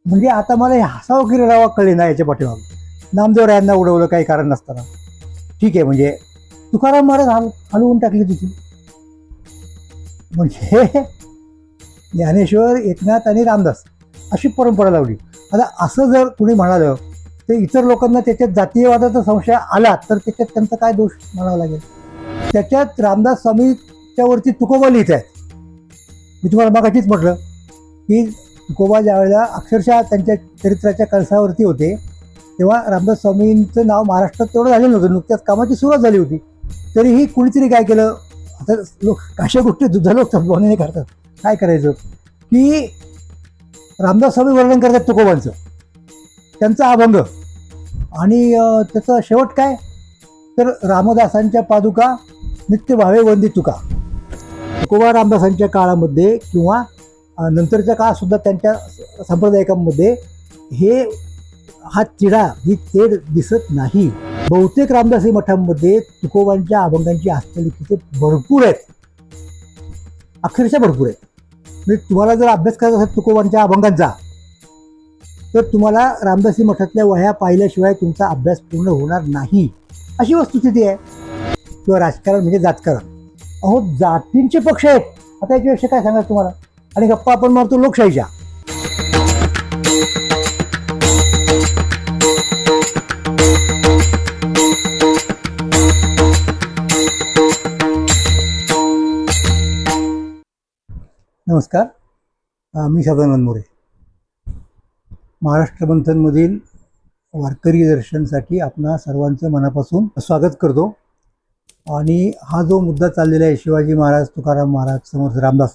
म्हणजे आता मला हे हसावं की रडावं कळले ना याच्या पाठीमागं. नामदेव रायांना उडवलं काही कारण नसताना. ठीक आहे, म्हणजे तुकाराम महाराज हलवून टाकले तिथून. म्हणजे ज्ञानेश्वर, एकनाथ आणि रामदास अशी परंपरा लावली. आता असं जर कुणी म्हणालं तर इतर लोकांना त्याच्यात जातीयवादाचा संशय आला तर त्याच्यात त्यांचा काय दोष म्हणावा लागेल. त्याच्यात रामदास स्वामीच्या वरती तुकोबा लिहित आहेत. मी तुम्हाला मगाशीच म्हटलं की तुकोबा ज्यावेळेला अक्षरशः त्यांच्या चरित्राच्या कळसावरती होते तेव्हा रामदास स्वामींचं नाव महाराष्ट्रात तेवढं झालेलं नव्हतं, नुकत्याच कामाची सुरुवात झाली होती. तरीही कुणीतरी काय केलं, आता लोक अशा गोष्टी दुधा लोक संबोधने करतात, काय करायचं की रामदास स्वामी वर्णन करतात तुकोबांचं, त्यांचा अभंग, आणि त्याचा शेवट काय तर रामदासांच्या पादुका नित्य भावे वंदी तुका. तुकोबा रामदासांच्या काळामध्ये किंवा नंतरच्या काळात सुद्धा त्यांच्या संप्रदायिकांमध्ये हा तिढा, ही तेढ दिसत नाही. बहुतेक रामदासी मठांमध्ये तुकोबांच्या अभंगांची हस्तलिखिते भरपूर आहेत, अक्षरशः भरपूर आहेत. म्हणजे तुम्हाला जर अभ्यास करायचा असेल तुकोबांच्या अभंगांचा तर तुम्हाला रामदासी मठातल्या वह्या पाहिल्याशिवाय तुमचा अभ्यास पूर्ण होणार नाही, अशी वस्तुस्थिती आहे. किंवा राजकारण म्हणजे जातकारण. अहो, जातींचे पक्ष आहेत. आता याच्याविषयी काय सांगायचं तुम्हाला, आणि गप्पा आपण मारतो लोकशाहीच्या. नमस्कार, मी सदानंद मोरे. महाराष्ट्र मंथनमधील वारकरी दर्शनसाठी आपणा सर्वांचं मनापासून स्वागत करतो. आणि हा जो मुद्दा चाललेला आहे, शिवाजी महाराज, तुकाराम महाराज, समर्थ रामदास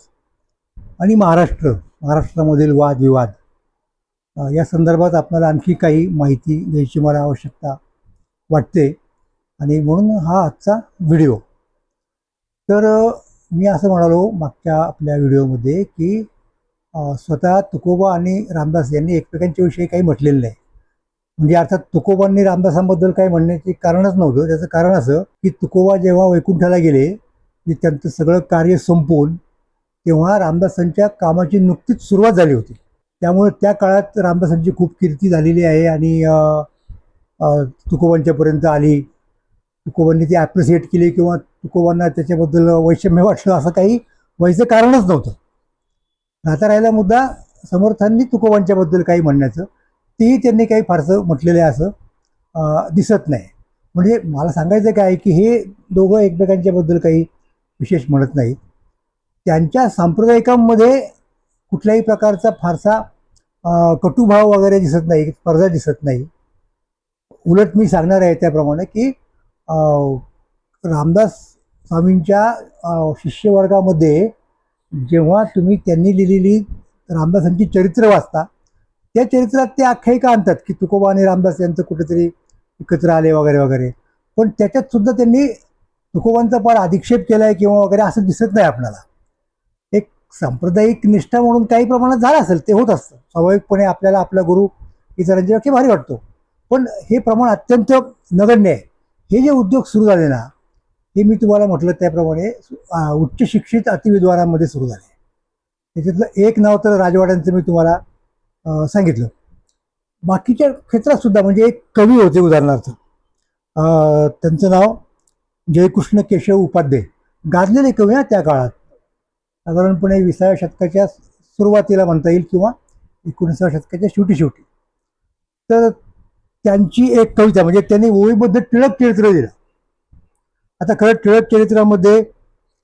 आणि महाराष्ट्रामधील वादविवाद, या संदर्भात आपल्याला आणखी काही माहिती द्यायची मला आवश्यकता वाटते, आणि म्हणून हा आजचा व्हिडिओ. तर मी असं म्हणालो मागच्या आपल्या व्हिडिओमध्ये की स्वतः तुकोबा आणि रामदास यांनी एकमेकांच्या विषयी काही म्हटलेलं नाही. म्हणजे अर्थात तुकोबांनी रामदासांबद्दल काही म्हणण्याचे कारणच नव्हतं. त्याचं कारण असं की तुकोबा जेव्हा वैकुंठाला गेले की त्यांचं सगळं कार्य संपवून तेव्हा रामदासांच्या कामाची नुकतीच सुरुवात झाली होती. त्यामुळे त्या काळात रामदासांची खूप कीर्ती झालेली आहे आणि तुकोबांच्यापर्यंत आली. तुकोबांनी ती ॲप्रिशिएट केली किंवा तुकोबांना त्याच्याबद्दल वैषम्य वाटलं असं काही व्हायचं कारणच नव्हतं. आता राहिला मुद्दा समर्थांनी तुकोबांच्याबद्दल काही म्हणण्याचं, तेही त्यांनी काही फारसं म्हटलेलं आहे असं दिसत नाही. म्हणजे मला सांगायचं काय की हे दोघं एकमेकांच्याबद्दल काही विशेष म्हणत नाहीत. त्यांच्या सांप्रदायिकांमध्ये कुठल्याही प्रकारचा फारसा कटुभाव वगैरे दिसत नाही, स्पर्धा दिसत नाही. उलट मी सांगणार आहे त्याप्रमाणे की रामदास स्वामींच्या शिष्यवर्गामध्ये जेव्हा तुम्ही त्यांनी लिहिलेली रामदासांची चरित्र वाचता, त्या चरित्रात ते आख्यायिका आणतात की तुकोबा आणि रामदास यांचं कुठेतरी एकत्र आले वगैरे वगैरे, पण त्याच्यात सुद्धा त्यांनी तुकोबांचा फार अधिक्षेप केला आहे किंवा वगैरे असं दिसत नाही आपल्याला. एक सांप्रदायिक निष्ठा म्हणून काही प्रमाणात झालं असेल, ते होत असतं स्वाभाविकपणे. आपल्याला आपला गुरु इतरांच्यापेक्षा भारी वाटतो, पण हे प्रमाण अत्यंत नगण्य आहे. हे जे उद्योग सुरू झाले ना, हे मी तुम्हाला म्हटलं त्याप्रमाणे उच्च शिक्षित अतिविद्वानांमध्ये सुरू झाले. त्याच्यातलं एक नाव तर राजवाड्यांचं मी तुम्हाला सांगितलं. बाकीच्या क्षेत्रात सुद्धा, म्हणजे एक कवी होते उदाहरणार्थ, त्यांचं नाव जयकृष्ण केशव उपाध्ये, गाजलेले कवी ना त्या काळात, साधारणपणे 20व्या शतकाच्या सुरुवातीला म्हणता येईल किंवा 19व्या शतकाच्या शेवटी. तर त्यांची एक कविता, म्हणजे त्यांनी ओळीबद्ध टिळक चरित्र दिलं. आता खरं टिळक चरित्रामध्ये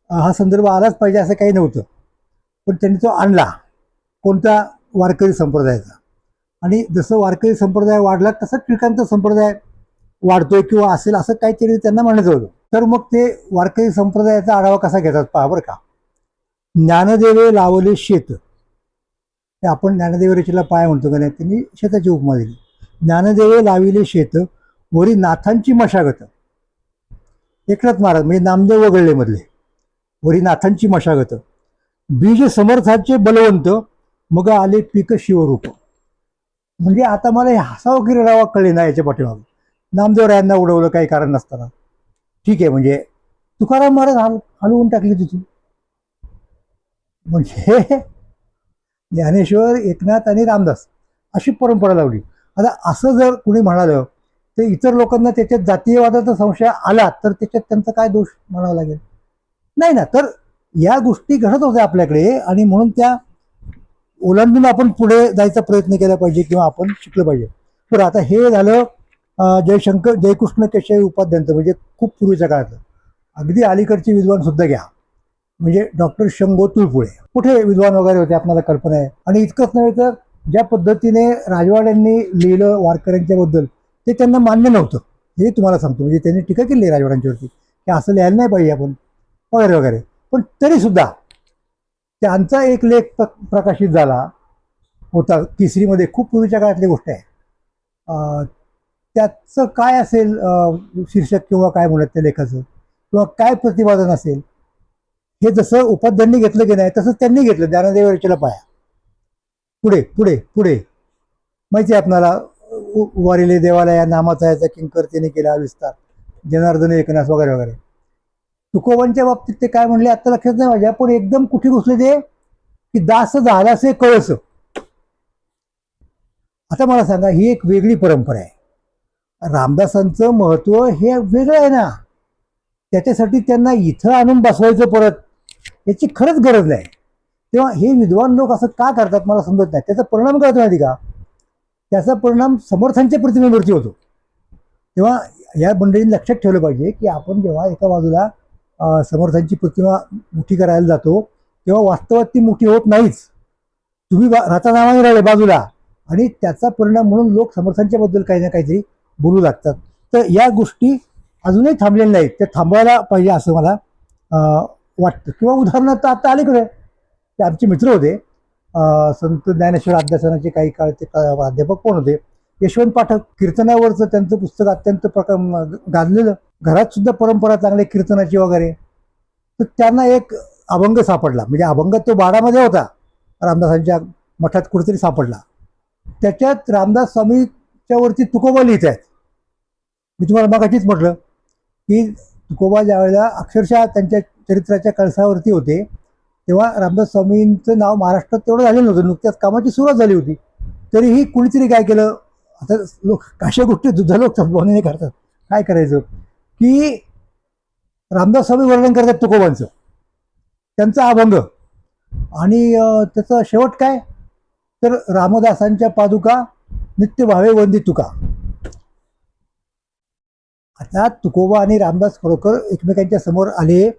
हा संदर्भ आलाच पाहिजे असं काही नव्हतं, पण त्यांनी तो आणला. कोणता? वारकरी संप्रदायाचा. आणि जसं वारकरी संप्रदाय वाढला तसं टिळकांचा संप्रदाय वाढतोय किंवा असेल असं काहीतरी त्यांना म्हणायचं होतं. तर मग ते वारकरी संप्रदायाचा आढावा कसा घेतात पहा बरं का. ज्ञानदेवे लावले शेत, ते आपण ज्ञानदेवरेचीला पाय म्हणतो का नाही, त्यांनी शेताची उपमा दिली. ज्ञानदेवे लाविले शेत, वरी नाथांची मशागत. एकनाथ महाराज म्हणजे नामदेव वगळले मधले, वरी नाथांची मशागत. बीज समर्थाचे बलवंत, मग आले पीक शिवरूप. म्हणजे आता मला हे हसावं की रडावं कळले ना याच्या पाठीमागं. नामदेव रायांना उडवलं काही कारण नसताना. ठीक आहे, म्हणजे तुकाराम महाराज हलवून टाकले तिथून. म्हणजे ज्ञानेश्वर, एकनाथ आणि रामदास अशी परंपरा लावली. आता असं जर कुणी म्हणालं तर इतर लोकांना त्याच्यात जातीयवादाचा संशय आला तर त्याच्यात त्यांचा काय दोष म्हणावा लागेल? नाही ना. तर या गोष्टी घडत होत्या आपल्याकडे आणि म्हणून त्या ओलांडून आपण पुढे जायचा प्रयत्न केला पाहिजे किंवा आपण शिकलं पाहिजे. तर आता हे झालं जयकृष्ण केशव उपाध्यांचं, म्हणजे खूप पूर्वीच्या काळातलं. अगदी अलीकडचे विद्वान सुद्धा घ्या, म्हणजे डॉक्टर शंभो तुळपुळे. कुठे विद्वान वगैरे होते आपल्याला कल्पना आहे. आणि इतकंच नव्हे तर ज्या पद्धतीने राजवाड्यांनी लिहिलं वारकऱ्यांच्या बद्दल ते त्यांना मान्य नव्हतं, हे तुम्हाला सांगतो. म्हणजे त्यांनी टीका केली राजवाड्यांच्यावरती की असं लिहायला नाही पाहिजे आपण वगैरे वगैरे. पण तरी सुद्धा त्यांचा एक लेख प्रकाशित झाला होता केसरीमध्ये, खूप पूर्वीच्या काळातली गोष्ट आहे. त्याचं काय असेल शीर्षक किंवा काय म्हणत त्या लेखाचं किंवा काय प्रतिपादन असेल, हे जसं उपाध्यांनी घेतलं की नाही तसंच त्यांनी घेतलं. ज्ञानदेव रचेला पाया पुढे पुढे पुढे माहिती आहे आपणाला. वारिले देवाला या नामाचा याचा किंकर्तेने केला विस्तार, जनार्दन एकनास वगैरे वगैरे. तुकोबांच्या बाबतीत ते काय म्हणले आता लक्षात नाही माझ्या, पण एकदम कुठे घुसले ते की दास झालासे कळस. आता मला सांगा, ही एक वेगळी परंपरा आहे. रामदासांचं महत्व हे वेगळं आहे ना. त्याच्यासाठी त्यांना इथं आणून बसवायचं परत, याची खरंच गरज नाही. तेव्हा हे विद्वान लोक असं का करतात मला समजत नाही. त्याचा परिणाम काय होतो माहिती का? त्याचा परिणाम समर्थांच्या प्रतिमेवरती होतो. तेव्हा या मंडळींनी लक्षात ठेवलं पाहिजे की आपण जेव्हा एका बाजूला समर्थांची प्रतिमा मोठी करायला जातो तेव्हा वास्तवात ती मोठी होत नाहीच. तुम्ही राहता नावाने राहिले बाजूला आणि त्याचा परिणाम म्हणून लोक समर्थांच्या बद्दल काही ना काहीतरी बोलू लागतात. तर या गोष्टी अजूनही थांबलेल्या नाहीत, त्या थांबवायला पाहिजे असं मला वाटतं. किंवा उदाहरणार्थ आता अलीकडे ते आमचे मित्र होते, संत ज्ञानेश्वर अध्यासनाचे काही काळ ते प्राध्यापक कोण होते, यशवंत पाठक. कीर्तनावरचं त्यांचं पुस्तक अत्यंत गाजलेलं. घरात सुद्धा परंपरा चांगली कीर्तनाची वगैरे. तर त्यांना एक अभंग सापडला, म्हणजे अभंग तो बाडामध्ये होता, रामदासांच्या मठात कुठेतरी सापडला. त्याच्यात रामदास स्वामीच्या वरती तुकोबा लिहित आहेत. मी तुम्हाला मगाशीच म्हटलं की तुकोबा ज्या वेळेला अक्षरशः त्यांच्या चरित्राच्या कळसावरती होते तेव्हा रामदास स्वामींचं नाव महाराष्ट्रात तेवढं झालेलं नव्हतं, नुकत्याच कामाची सुरुवात झाली होती. तरीही कुणीतरी काय केलं, आता लोक अशा गोष्टी दुधा लोक संभावने करतात, काय करायचं की रामदास स्वामी वर्णन करतात तुकोबांचं, त्यांचा अभंग. आणि त्याचा शेवट काय तर रामदासांच्या पादुका नित्य भावे वंदी तुका. आता तुकोबा आणि रामदास खरोखर एकमेकांच्या समोर आले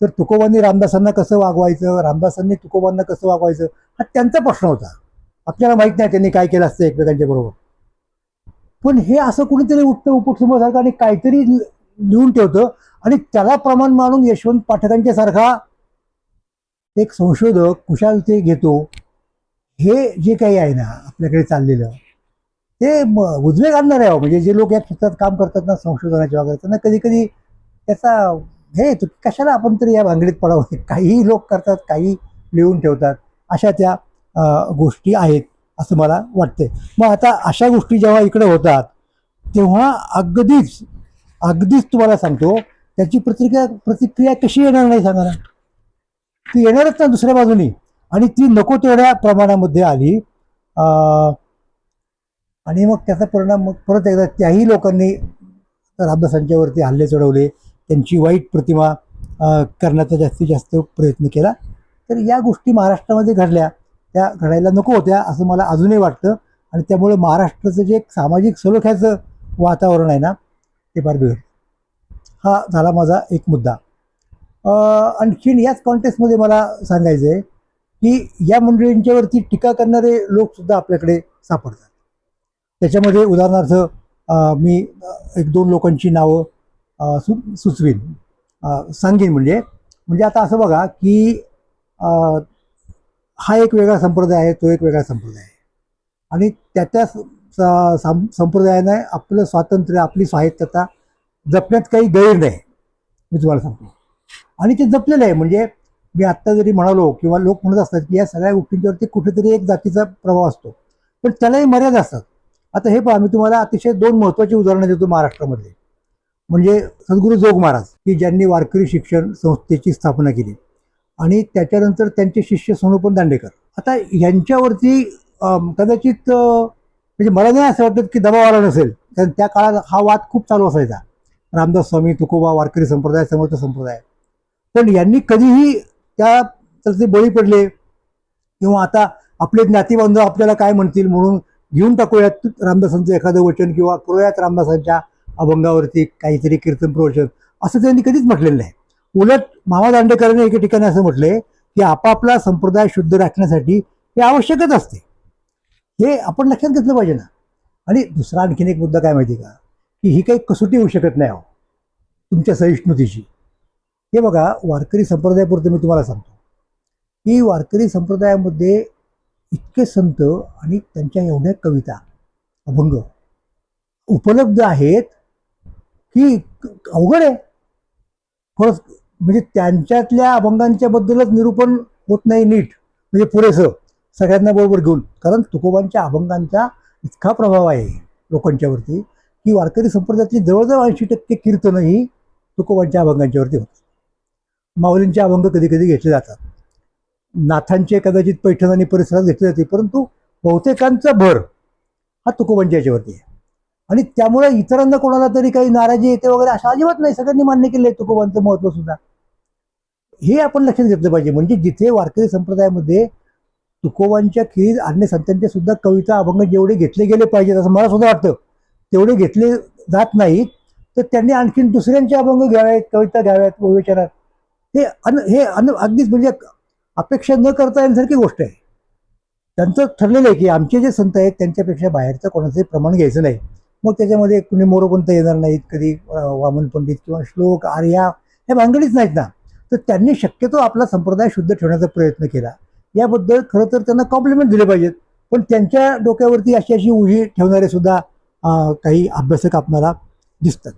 तर तुकोबांनी रामदासांना कसं वागवायचं, रामदासांनी तुकोबांना कसं वागवायचं, हा त्यांचा प्रश्न होता. आपल्याला माहित नाही त्यांनी काय केलं असतं एकमेकांच्या बरोबर. पण हे असं कुणीतरी उठतं उपसमोरसारखं आणि काहीतरी लिहून ठेवतं आणि त्याला प्रमाण मानून यशवंत पाठकांच्या सारखा एक संशोधक कुशाल ते घेतो. हे जे काही आहे ना आपल्याकडे चाललेलं ते उद्वेग आणणार आहे. म्हणजे जे लोक या क्षेत्रात काम करतात ना संशोधनाच्या वगैरे, त्यांना कधी कधी त्याचा हे कशाला आपण तरी या भांगडीत पडावं. काही लोक करतात, काही लिहून ठेवतात, अशा त्या गोष्टी आहेत असं मला वाटते. मग आता अशा गोष्टी जेव्हा इकडे होतात तेव्हा अगदीच तुम्हाला सांगतो त्याची प्रतिक्रिया कशी येणार नाही सांगा ना. ती येणारच ना दुसऱ्या बाजूनी, आणि ती नको तेवढ्या प्रमाणामध्ये आली. आणि मग त्याचा परिणाम मग परत एकदा त्याही लोकांनी रामदासांच्यावरती हल्ले चढवले, त्यांची वाईट प्रतिमा करण्याचा जास्तीत जास्त प्रयत्न केला. तर या गोष्टी महाराष्ट्रामध्ये घडल्या, त्या घडायला नको होत्या असं मला अजूनही वाटतं. आणि त्यामुळे महाराष्ट्राचं जे एक सामाजिक सलोख्याचं वातावरण आहे ना ते फार बिघडलं. हा झाला माझा एक मुद्दा. आणखीन याच कॉन्टेक्स्टमध्ये मला सांगायचं आहे की या मंडळींच्यावरती टीका करणारे लोकसुद्धा आपल्याकडे सापडतात. त्याच्यामध्ये उदाहरणार्थ मी एक दोन लोकांची नावं सुचवीन, सांगेन. म्हणजे आता असं बघा की हा एक वेगळा संप्रदाय आहे, तो एक वेगळा संप्रदाय आहे, आणि त्या संप्रदायाने आपलं स्वातंत्र्य, आपली स्वायत्तता जपण्यात काही गैर नाही, मी तुम्हाला सांगतो. आणि ते जपलेलं आहे. म्हणजे मी आत्ता जरी म्हणालो किंवा लोक म्हणत असतात की या सगळ्या गोष्टींच्यावरती कुठेतरी एक जातीचा प्रभाव असतो, पण त्यालाही मर्यादा असतात. आता हे पहा, मी तुम्हाला अतिशय दोन महत्त्वाची उदाहरणं देतो महाराष्ट्रामधले. म्हणजे सद्गुरू जोग महाराज की ज्यांनी वारकरी शिक्षण संस्थेची स्थापना केली, आणि त्याच्यानंतर त्यांचे शिष्य सोनोपंत दांडेकर. आता यांच्यावरती कदाचित म्हणजे मला नाही असं वाटत की दबाव आला नसेल, कारण त्या काळात हा वाद खूप चालू असायचा, रामदास स्वामी, तुकोबा, वारकरी संप्रदाय, समर्थ संप्रदाय. पण यांनी कधीही त्या त्याचे बळी पडले किंवा आता आपले ज्ञातीबांधव आपल्याला काय म्हणतील म्हणून घेऊन टाकूयात रामदासांचं एखादं वचन किंवा करूयात रामदासांच्या अभंगावरती काहीतरी कीर्तन प्रवचन, असं त्यांनी कधीच म्हटलेलं नाही. उलट मामा दांडेकरांनी एके ठिकाणी असं म्हटलंय की आपापला संप्रदाय शुद्ध राखण्यासाठी हे आवश्यकच असते. हे आपण लक्षात घेतलं पाहिजे ना. आणि दुसरा आणखीन एक मुद्दा काय माहिती का, की ही काही कसोटी होऊ शकत नाही तुमच्या सहिष्णुतेची. हे बघा, वारकरी संप्रदायापुरतं मी तुम्हाला सांगतो की वारकरी संप्रदायामध्ये इतके संत आणि त्यांच्या एवढ्या कविता, अभंग उपलब्ध आहेत की अवघड आहे खरंच. म्हणजे त्यांच्यातल्या अभंगांच्या बद्दलच निरूपण होत नाही नीट, म्हणजे पुरेसं सगळ्यांना बरोबर घेऊन. कारण तुकोबांच्या अभंगांचा इतका प्रभाव आहे लोकांच्यावरती की वारकरी संप्रदायातली जवळजवळ 80% कीर्तनं ही तुकोबांच्या अभंगांच्यावरती होतात. माऊलींचे अभंग कधी कधी घेतले जातात, नाथांचे कदाचित पैठण आणि परिसरात घेतले जाते, परंतु बहुतेकांचा भर हा तुकोबांच्या याच्यावरती आहे. आणि त्यामुळे इतरांना कोणाला तरी काही नाराजी येते वगैरे असं अजिबात नाही. सगळ्यांनी मान्य केलं आहे तुकोबांचं महत्त्व सुद्धा. हे आपण लक्षात घेतलं पाहिजे. म्हणजे जिथे वारकरी संप्रदायामध्ये तुकोबांच्या खेरीज अन्य संतांच्या सुद्धा कविता, अभंग जेवढे घेतले गेले पाहिजेत असं मला सुद्धा वाटतं, तेवढे घेतले जात नाहीत, तर त्यांनी आणखीन दुसऱ्यांचे अभंग घ्यावेत, कविता घ्याव्यात विचारात. हे अगदीच म्हणजे अपेक्षा न करता येण्यासारखी गोष्ट आहे. त्यांचं ठरलेलं आहे की आमचे जे संत आहेत त्यांच्यापेक्षा बाहेरचं कोणाचंही प्रमाण घ्यायचं नाही. मग त्याच्यामध्ये कुणी मोरोपंत येणार नाहीत, कधी वामन पंडित किंवा श्लोक, आर्या हे भानगडीच नाहीत ना. तर त्यांनी शक्यतो आपला संप्रदाय शुद्ध ठेवण्याचा प्रयत्न केला. याबद्दल खरं तर त्यांना कॉम्प्लिमेंट दिले पाहिजेत. पण त्यांच्या डोक्यावरती अशी अशी उही ठेवणारे सुद्धा काही अभ्यासक आपल्याला दिसतात.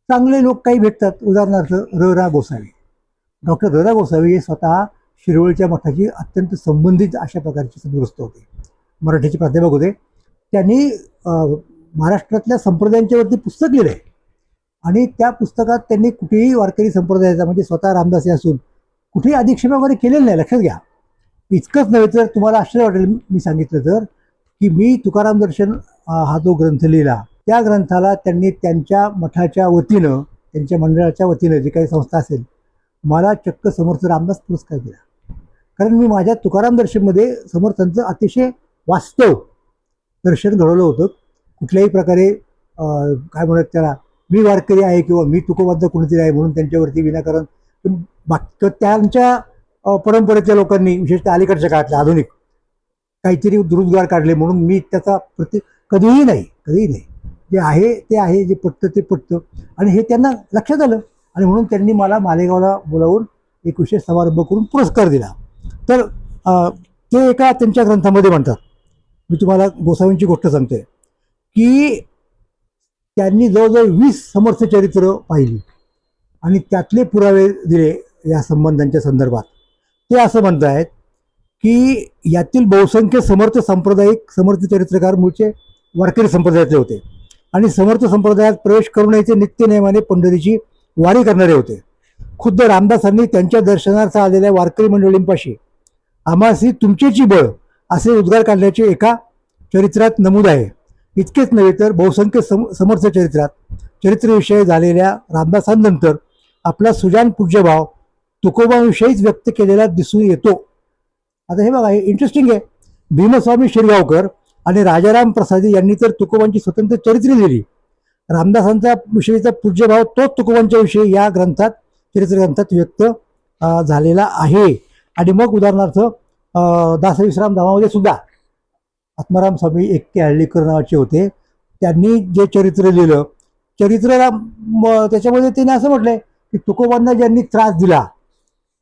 चांगले लोक काही भेटतात. उदाहरणार्थ र.रा. गोसावी. डॉक्टर र.रा. गोसावी हे स्वतः शिरवळच्या मठाची अत्यंत संबंधित अशा प्रकारचे सद्गृस्त होते, मराठीचे प्राध्यापक होते. त्यांनी महाराष्ट्रातल्या संप्रदायांच्यावरती पुस्तक लिहिलं आहे आणि त्या पुस्तकात त्यांनी कुठेही वारकरी संप्रदायाचा, म्हणजे स्वतः रामदासी असून कुठेही अधिक्षेप वगैरे केलेलं नाही. लक्षात घ्या. इतकंच नव्हे तर तुम्हाला आश्चर्य वाटेल मी सांगितलं तर, की मी तुकाराम दर्शन हा जो ग्रंथ लिहिला, त्या ग्रंथाला त्यांनी त्यांच्या मठाच्या वतीनं, त्यांच्या मंडळाच्या वतीनं, जी काही संस्था असेल, मला चक्क समर्थ रामदास पुरस्कार दिला. कारण मी माझ्या तुकाराम दर्शनमध्ये समर्थांचं अतिशय वास्तव दर्शन घडवलं होतं. कुठल्याही प्रकारे काय म्हणत त्याला, मी वारकरी आहे किंवा मी तुकोबांचा कोणीतरी आहे म्हणून त्यांच्यावरती विनाकारण त्यांच्या परंपरेतल्या लोकांनी, विशेषतः अलीकडच्या काळातल्या आधुनिक, काहीतरी दुरुद्गार काढले म्हणून मी त्याचा कधीही नाही. जे आहे ते आहे, जे पटतं ते पटतं. आणि हे त्यांना लक्षात आलं आणि म्हणून त्यांनी मला मालेगावला बोलावून एक विशेष समारंभ करून पुरस्कार दिला. तर ते एका त्यांच्या ग्रंथामध्ये म्हणतात, मी तुम्हाला गोसावींची गोष्ट सांगतोय, की त्यांनी जवळजवळ 20 समर्थ चरित्र पाहिली आणि त्यातले पुरावे दिले या संबंधांच्या संदर्भात. ते असं म्हणतायत की यातील बहुसंख्य समर्थ सांप्रदायिक समर्थ चरित्रकार मूळचे वारकरी संप्रदायातले होते आणि समर्थ संप्रदायात प्रवेश करूनही नित्य नेमाने पंढरीची वारी करणारे होते. खुद्द रामदासांनी त्यांच्या दर्शनार्थ आलेल्या वारकरी मंडळींपाशी आम्हासी तुमचेची बळ असे उद्गार काढल्याचे एका चरित्रात नमूद आहे. इतकेच नव्हे तर बहुसंख्य समर्थ चरित्रात चरित्रविषय झालेल्या रामदासांनंतर आपला सुजान पूज्यभाव तुकोबाविषयीच व्यक्त केलेला दिसून येतो. आता हे बघा, हे इंटरेस्टिंग आहे. भीमस्वामी शिरगावकर आणि राजाराम प्रसादी यांनी तर तुकोबांची स्वतंत्र चरित्रे लिहिली. रामदासांचा विषयीचा पूज्यभाव तोच तुकोबांच्या विषयी या ग्रंथात, चरित्र ग्रंथात व्यक्त झालेला आहे. आणि मग उदाहरणार्थ दासविश्राम धामामध्ये सुद्धा आत्माराम स्वामी एक्के हळ्ळीकर नावाचे होते. त्यांनी जे चरित्र लिहिलं, त्याच्यामध्ये त्यांनी असं म्हटलंय की तुकोबांना ज्यांनी त्रास दिला,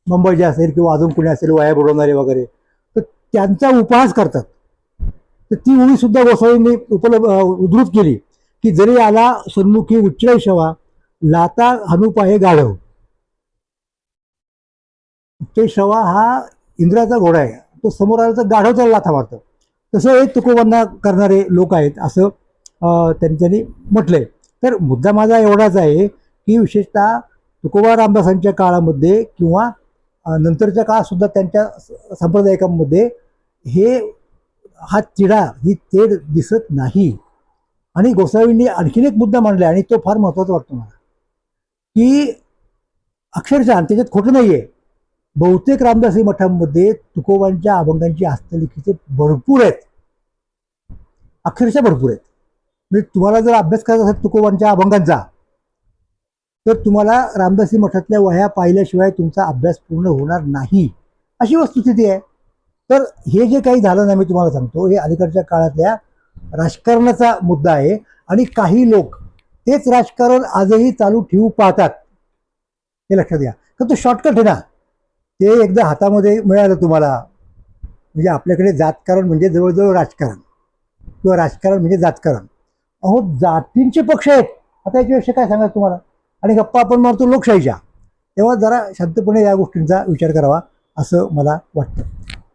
मुंबईचे असेल किंवा अजून कुणी असेल वाया बुडवणारे वगैरे, तर त्यांचा उपहास करतात. तर ती उभी सुद्धा गोसावींनी उद्धृत केली की जरी आला सन्मुखी उच्चय शवा, लाता हनुपाहे गाढव. उच्चय शवा हा इंद्राचा घोडा आहे, तो समोर आला तर गाढव त्याला लाथा मारतो. तसं हे तुकोबांना करणारे लोक आहेत असं त्यांनी म्हटलंय. तर मुद्दा माझा एवढाच आहे की विशेषतः तुकोबा रामदासांच्या काळामध्ये किंवा नंतरच्या काळात सुद्धा त्यांच्या सांप्रदायिकांमध्ये हे हा तिढा ही तेढ दिसत नाही. आणि गोसावींनी आणखीन एक मुद्दा मांडला आणि तो फार महत्वाचा वाटतो मला, की अक्षरशः आणि त्याच्यात खोटं नाहीये, बहुतेक रामदासी मठांमध्ये तुकोबांच्या अभंगांची हस्तलिखिते भरपूर आहेत, अक्षरशः भरपूर आहेत. म्हणजे तुम्हाला जर अभ्यास करायचा असेल तुकोबांच्या अभंगांचा, तर तुम्हाला रामदासी मठातल्या वह्या पाहिल्याशिवाय तुमचा अभ्यास पूर्ण होणार नाही, अशी वस्तुस्थिती आहे. तर हे जे काही झालं ना, मी तुम्हाला सांगतो, हे अलीकडच्या काळातल्या राजकारणाचा मुद्दा आहे. आणि काही लोक तेच राजकारण आजही चालू ठेवू पाहतात, हे लक्षात घ्या. तर तो शॉर्टकट आहे ना, ते एकदा हातामध्ये मिळालं तुम्हाला, म्हणजे आपल्याकडे जातकारण म्हणजे जवळजवळ राजकारण, किंवा राजकारण म्हणजे जातकारण. अहो, जातींचे पक्ष आहेत आता, याच्याविषयी काय सांगायचं तुम्हाला. आणि गप्पा आपण मारतो लोकशाहीच्या. तेव्हा जरा शांतपणे या गोष्टींचा विचार करावा, असं मला वाटतं.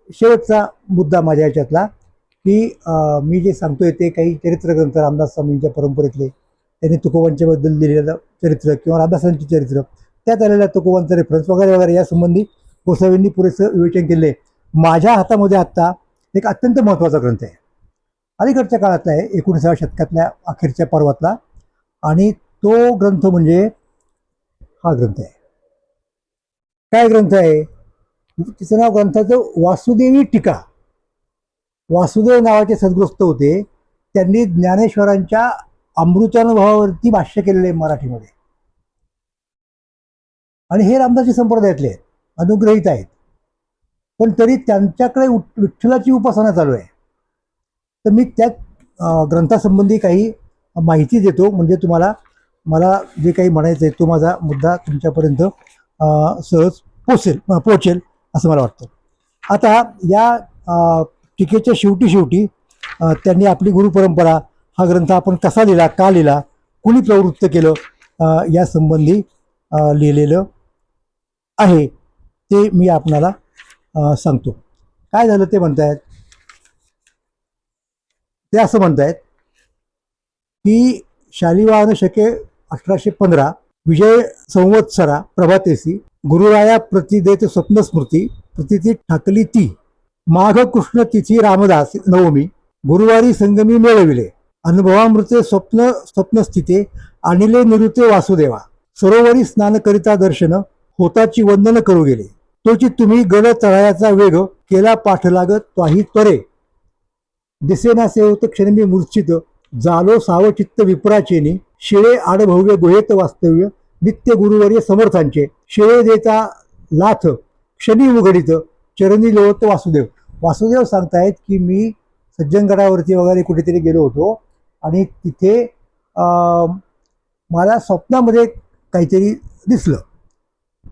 शेवटचा मुद्दा माझ्या याच्यातला, की मी जे सांगतोय ते काही चरित्रग्रंथ रामदास स्वामींच्या परंपरेतले, त्यांनी तुकोबांच्याबद्दल दिलेलं चरित्र किंवा रामदासांचे चरित्र, त्यात आलेल्या तुकोबांचा रेफरन्स वगैरे वगैरे, यासंबंधी गोसावींनी पुरेसं विवेचन केले. माझ्या हातामध्ये आत्ता एक अत्यंत महत्त्वाचा ग्रंथ आहे, अलीकडच्या काळातला आहे, 19व्या शतकातल्या अखेरच्या पर्वातला. आणि तो ग्रंथ म्हणजे हा ग्रंथ आहे. काय ग्रंथ आहे? तिचं नाव ग्रंथाचं वासुदेवी टीका. वासुदेव नावाचे सद्गृस्त होते, त्यांनी ज्ञानेश्वरांच्या अमृतानुभवावरती भाष्य केलेले आहे मराठीमध्ये. आणि हे रामदासी संप्रदायातले आहेत, अनुग्रहित आहेत, पण तरी त्यांच्याकडे विठ्ठलाची उपासना चालू आहे. तर मी त्या ग्रंथासंबंधी काही माहिती देतो, म्हणजे तुम्हाला मला जे काही म्हणायचं आहे तो माझा मुद्दा तुमच्यापर्यंत सहज पोचेल असं मला वाटतं. आता या टीकेच्या शेवटी त्यांनी आपली गुरुपरंपरा, हा ग्रंथ आपण कसा लिहिला, का लिहिला, कुणी प्रवृत्त केलं, या संबंधी लिहिलेलं आहे, ते मी आपणाला सांगतो. काय झालं ते म्हणतायत, ते असं म्हणतायत की शालिवाहन शके 1815 विजय संवत्सरा प्रभातेसी गुरुराया प्रतिदेत स्वप्नस्मृती प्रतिती ठाकली ती माघ कृष्ण तिथी रामदास नवमी गुरुवारी संगमी मिळविले अनुभवामृते स्वप्नस्थिते आणिले निरुते वासुदेवा सरोवरी स्नान करिता दर्शन होताची वंदन करू गेले तोची तुम्ही गड तळायाचा वेग केला पाठलागत त्वाही त्वरे दिसेनासे होते क्षणमी मूर्छित जालो सावचित्त विप्राचेनी शिळे आडभव्य गुहेत वास्तव्य नित्य गुरुवर्य समर्थांचे शिळे देता लाथ क्षणी उघडित चरणी लोळत वासुदेव. वासुदेव सांगतायत की मी सज्जनगडावरती वगैरे कुठेतरी गेलो होतो आणि तिथे मला स्वप्नामध्ये काहीतरी दिसलं.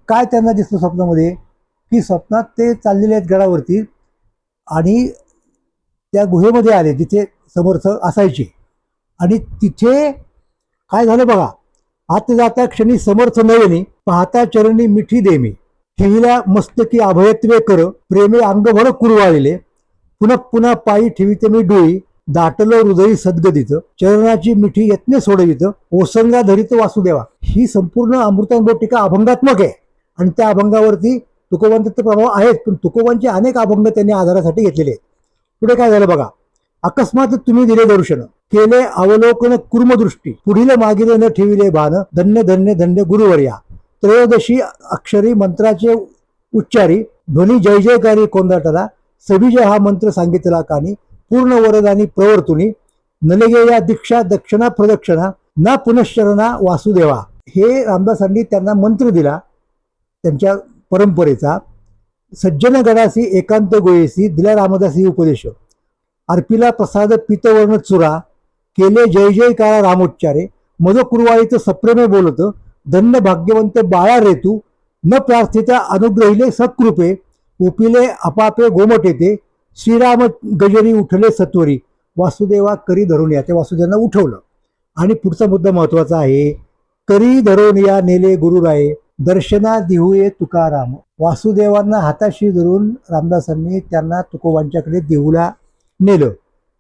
काय त्यांना दिसलं स्वप्नामध्ये, की स्वप्नात ते चाललेले आहेत गडावरती आणि त्या गुहेमध्ये आले जिथे समर्थ असायचे आणि तिथे काय झालं बघा, आत जाता क्षणी समर्थ नयनी पाहता चरणी मिठी देमी ठेविल्या मस्तकी अभयत्वे कर प्रेमे अंगभर कुरवाळले पुन्हा पुन्हा पायी ठेविते मी डोळी दाटलं हृदयी सद्गदित चरणाची मिठी यत्ने सोडवित ओसंगा धरित वासुदेवा. ही संपूर्ण अमृतानुभव टीका अभंगात्मक आहे आणि त्या अभंगावरती तुकोबांचा प्रभाव आहेच, पण तुकोबांचे अनेक अभंग त्यांनी आधारासाठी घेतलेले आहेत. पुढे काय झालं बघा, अकस्मात तुम्ही दिले दर्शन केले अवलोकन कुर्मदृष्टी पुढील मागिले न ठेविले भान धन्य धन्य धन्य गुरुवर्या त्रयोदशी अक्षरी मंत्राचे उच्चारी ध्वनी जय जयकारी कोंदाटला सबीज हा मंत्र सांगितला कानी पूर्ण वरदानी प्रवर्तुनी नलगे या दीक्षा दक्षिणा प्रदक्षिणा ना पुनश्चरणा वासुदेवा. हे रामदासांनी त्यांना मंत्र दिला त्यांच्या परंपरेचा. सज्जन गडासी एकांत गोयेसी दिला रामदासी उपदेश अर्पिला प्रसाद पितवर्ण चुरा केले जय जयकार रामोच्चारे मज कुरवाळीत सप्रेमे बोलत धन्य भाग्यवंत बाळा रेतू न प्रार्थिता अनुग्रहिले सत्कृपे उपिले अपापे गोमटेते श्रीराम गजरी उठले सत्वरी वासुदेवा करी धरून या. ते वासुदेवांना उठवलं. आणि पुढचा मुद्दा महत्वाचा आहे, करी धरून या नेले गुरुराये दर्शना देहुये तुकाराम. वासुदेवांना हाताशी धरून रामदासांनी त्यांना तुकोबांच्याकडे देहूला नेलं.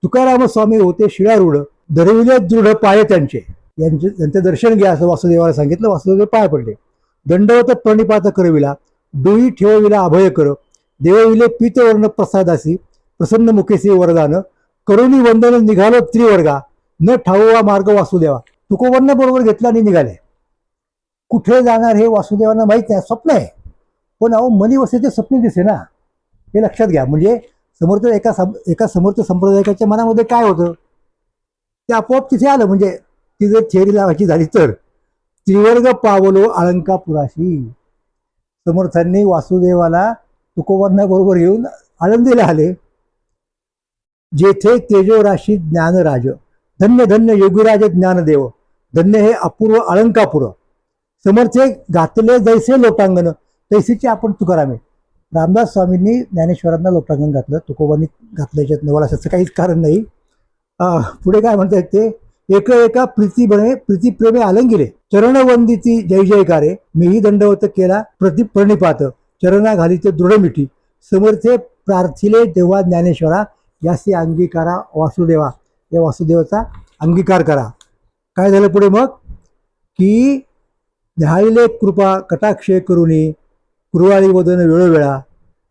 तुकाराम स्वामी होते शिळारूढ धरविले दृढ पाय त्यांचे त्यांचे दर्शन घ्या असं वासुदेवाला सांगितलं. वासुदेव पाय पडले. दंडवत प्रणिपात करविला डोई ठेवविला अभय कर देवविले पीतवर्ण प्रसादासी प्रसन्न मुखेसे वरदान, करुणी वंदन निघालो त्रिवर्गा, न ठाऊवा मार्ग वासुदेवा. तुकोबांना बरोबर घेतला आणि निघाले. कुठे जाणार हे वासुदेवांना माहित नाही, स्वप्न आहे. पण अहो मनी वसेचे स्वप्न दिसे ना, हे लक्षात घ्या. म्हणजे समर्थ एका समर्थ संप्रदायकाच्या मनामध्ये काय होतं ते आपोआप तिथे आलं. म्हणजे ती जर थेअरी लावायची झाली तर, त्रिवर्ग पावलो अलंकापुराशी. समर्थांनी वासुदेवाला तुकोबांना बरोबर घेऊन आळंदीला आले. जेथे तेजोराशी ज्ञानराज, धन्य धन्य योगीराज ज्ञानदेव, धन्य हे अपूर्व अलंकापुर. समर्थे घातले जैसे लोटांगण, तैसीचे आपण तुकारामे. रामदास स्वामींनी ज्ञानेश्वरांना लोटांगण घातलं, तुकोबांनी घातल्याच्यात नवल असं काहीच कारण नाही. पुढे काय म्हणतात ते, एक एका प्रीतीप्रेमे आलंगिले, चरणवंदिती जय जयकारे, मीही दंडवत केला प्रणिपात, चरणा घाली ते दृढ मिठी, समर्थे प्रार्थिले देवा ज्ञानेश्वरा, यासी अंगीकारा वासुदेवा. या वासुदेवाचा अंगीकार करा. काय झालं पुढे मग की, न्यायले कृपा कटाक्षय करुणी, कुरवाळी वदन वेळोवेळा,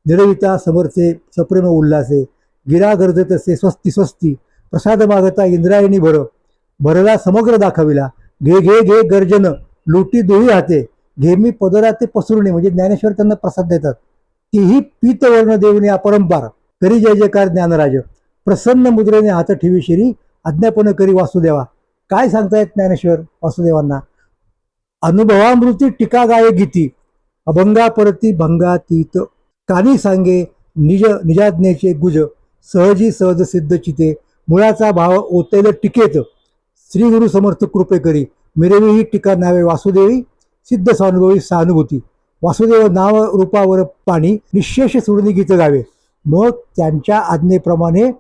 निरविता समर्थे सप्रेम उल्हासे, गिरा गर्जत असे स्वस्ती स्वस्ती, प्रसाद मागता इंद्रायणी भरला समग्र दाखविला, घे घे घे गर्जन लुटी दोही हाते, घे मी पदरा ते पसरुणे. म्हणजे ज्ञानेश्वर त्यांना प्रसाद देतात. तीही पीतवर्ण देऊने अपरंपार, करी जय जयकार ज्ञानराज, प्रसन्न मुद्रेने हात ठेवी शिरी, आज्ञापन करी वासुदेवा. काय सांगतायत ज्ञानेश्वर वासुदेवांना, अनुभवामृती टीका गाये गीती, अभंगा परती भंगातीत, कानी सांगे निजाज्ञेचे गुज, सहजी सहज सिद्ध चिते, मुळाचा भाव ओतेल टिकेत, श्री गुरु समर्थ कृपे करी, मिरवी ही टीका नावे वासुदेवी, सिद्ध स्वानुभवी सहानुभूती, वासुदेव नाव रूपावर पाणी, निशेष सोडणी गीत गावे. मग त्यांच्या आज्ञेप्रमाणे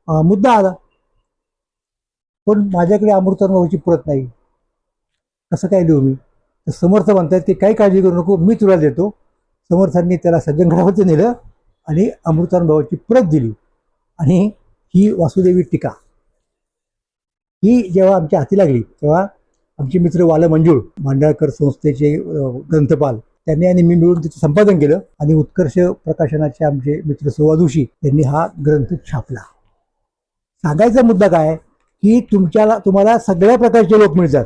मुद्दा आला. पण माझ्याकडे अमृतानुभवाची प्रत नाही, कसं काय लिहू मी. समर्थ म्हणतात की काही काळजी करू नको, मी तुला देतो. समर्थांनी त्याला सज्जनगडावरती नेलं आणि अमृतानुभवाची प्रत दिली. आणि ही वासुदेवी टीका ही जेव्हा आमच्या हाती लागली तेव्हा आमचे मित्र वाल मंजूळ मांडळकर संस्थेचे ग्रंथपाल त्यांनी आणि मी मिळून तिचं संपादन केलं. आणि उत्कर्ष प्रकाशनाचे आमचे मित्र सुवादुशी यांनी हा ग्रंथ छापला. सांगायचा मुद्दा काय की तुम्हाला सगळ्या प्रकारचे लोक मिळतात.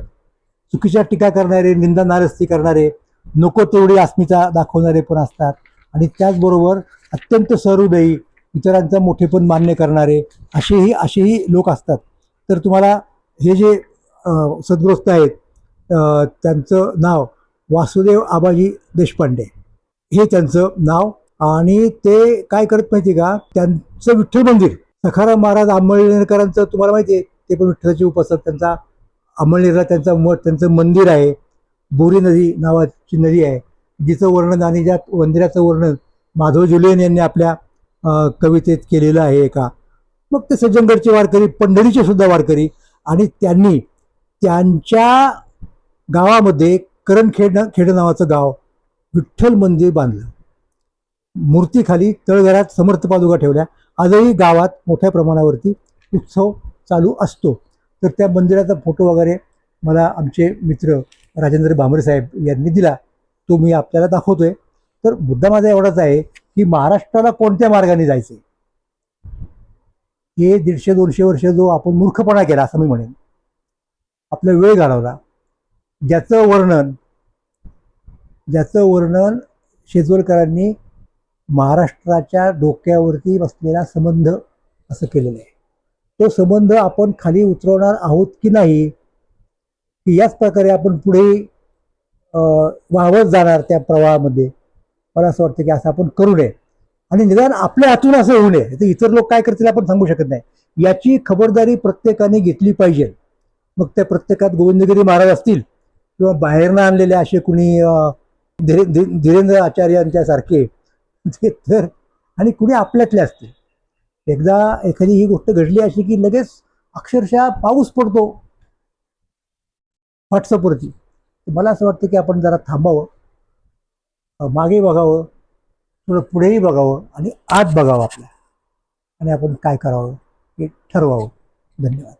चुकीच्या टीका करणारे, निंदा नारस्ती करणारे, नको तेवढी अस्मिता दाखवणारे पण असतात. आणि त्याचबरोबर अत्यंत सहृदयी, इतरांचा मोठेपण मान्य करणारे असेही लोक असतात. तर तुम्हाला हे जे सद्गृहस्थ आहेत त्यांचं नाव वासुदेव आबाजी देशपांडे हे त्यांचं नाव. आणि ते काय करत माहिती का, त्यांचं विठ्ठल मंदिर सखाराम महाराज आंबळनेरकरांचं तुम्हाला माहिती आहे, ते पण विठ्ठलाचे उपासक. त्यांचा अंमळनेरला त्यांचा मठ, त्यांचं मंदिर आहे. बोरी नदी नावाची नदी आहे जिचं वर्णन आणि ज्या मंदिराचं वर्णन माधव जुलियन यांनी आपल्या कवितेत केलेलं आहे एका. मग ते सज्जनगडचे वारकरी, पंढरीचे सुद्धा वारकरी, आणि त्यांनी त्यांच्या गावामध्ये करणखेड नावाचं गाव विठ्ठल मंदिर बांधलं. मूर्तीखाली तळघरात समर्थ पादुका ठेवल्या. आजही गावात मोठ्या प्रमाणावरती उत्सव चालू असतो. तर त्या मंदिराचा फोटो वगैरे मला आमचे मित्र राजेंद्र भांबरे साहेब यांनी दिला, तो मी आपल्याला दाखवतोय. तर मुद्दा माझा एवढाच आहे की महाराष्ट्राला कोणत्या मार्गाने जायचे, हे 150-200 वर्ष जो आपण मूर्खपणा केला असं मी म्हणेन, आपला वेळ घालवला, ज्याचं वर्णन शेजवलकरांनी महाराष्ट्राच्या डोक्यावरती बसलेला संबंध असं केलेलं आहे. तो संबंध आपण खाली उतरवणार आहोत की नाही, की याच प्रकारे आपण पुढे वाहवत जाणार त्या प्रवाहामध्ये, मला असं वाटतं की असं आपण करू नये. आणि निदान आपल्या हातून असं होऊ नये. तर इतर लोक काय करतील आपण सांगू शकत नाही. याची खबरदारी प्रत्येकाने घेतली पाहिजे. मग त्या प्रत्येकात गोविंदगिरी महाराज असतील किंवा बाहेरनं आणलेले असे कुणी धीरेंद्र आचार्यांच्या सारखे तर, आणि कुणी आपल्यातले असतील. एकदा एखादी ही गोष्ट घडली अशी की लगेच अक्षरशः पाऊस पडतो व्हॉट्सअपवरती. मला असं वाटतं की आपण जरा थांबावं, मागे बघावं, थोडं पुढेही बघावं आणि आत बघावं आपल्या, आणि आपण काय करावं हे ठरवावं. धन्यवाद.